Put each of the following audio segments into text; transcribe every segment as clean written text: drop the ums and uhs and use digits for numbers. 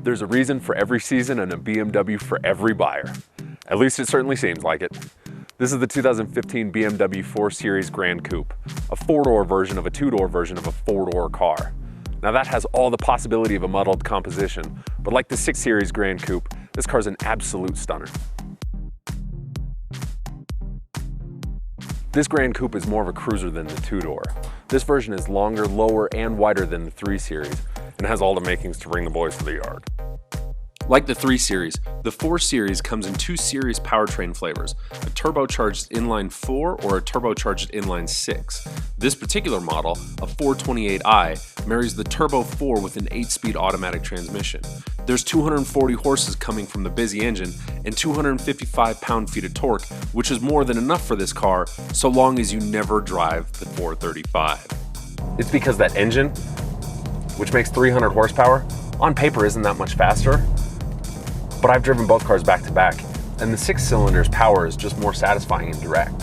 There's a reason for every season and a BMW for every buyer. At least it certainly seems like it. This is the 2015 BMW 4 Series Gran Coupe, a 4-door version of a 2-door version of a 4-door car. Now that has all the possibility of a muddled composition, but like the 6 Series Gran Coupe, this car's an absolute stunner. This Gran Coupe is more of a cruiser than the 2-door. This version is longer, lower, and wider than the 3 Series, and has all the makings to bring the boys to the yard. Like the 3 Series, the 4 Series comes in 2 series powertrain flavors, a turbocharged inline-4 or a turbocharged inline-6. This particular model, a 428i, marries the Turbo 4 with an 8-speed automatic transmission. There's 240 horses coming from the busy engine and 255 pound-feet of torque, which is more than enough for this car, so long as you never drive the 435. It's because that engine, which makes 300 horsepower, on paper isn't that much faster. But I've driven both cars back to back, and the 6-cylinder's power is just more satisfying and direct.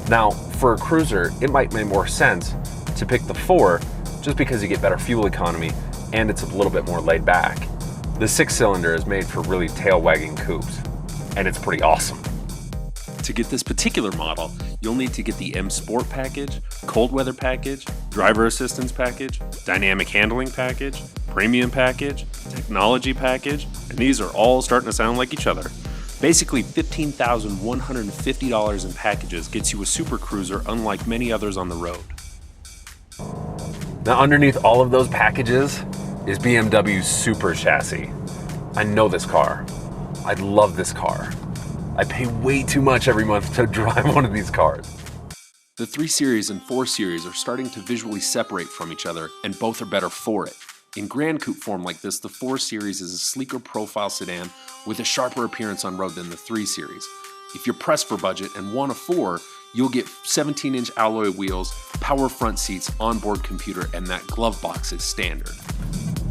Now, for a cruiser, it might make more sense to pick the 4 just because you get better fuel economy and it's a little bit more laid back. The 6-cylinder is made for really tail-wagging coupes, and it's pretty awesome. To get this particular model, you'll need to get the M Sport package, cold weather package, driver assistance package, dynamic handling package, premium package, technology package, and these are all starting to sound like each other. Basically, $15,150 in packages gets you a super cruiser unlike many others on the road. Now underneath all of those packages is BMW Super Chassis. I know this car. I love this car. I pay way too much every month to drive one of these cars. The 3 Series and 4 Series are starting to visually separate from each other, and both are better for it. In Gran Coupe form like this, the 4 Series is a sleeker profile sedan with a sharper appearance on road than the 3 Series. If you're pressed for budget and want a 4, you'll get 17-inch alloy wheels, power front seats, onboard computer, and that glove box is standard.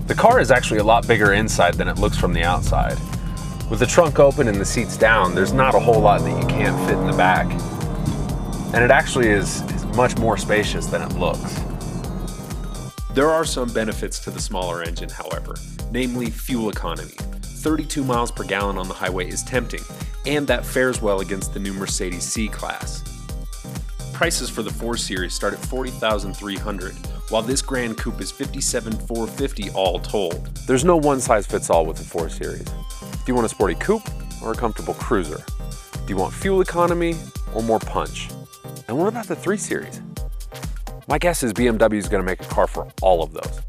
The car is actually a lot bigger inside than it looks from the outside. With the trunk open and the seats down, there's not a whole lot that you can't fit in the back. And it actually is much more spacious than it looks. There are some benefits to the smaller engine, however, namely fuel economy. 32 miles per gallon on the highway is tempting, and that fares well against the new Mercedes C-Class. Prices for the 4 Series start at $40,300, while this Gran Coupe is $57,450 all told. There's no one-size-fits-all with the 4 Series. Do you want a sporty coupe or a comfortable cruiser? Do you want fuel economy or more punch? And what about the 3 Series? My guess is BMW is going to make a car for all of those.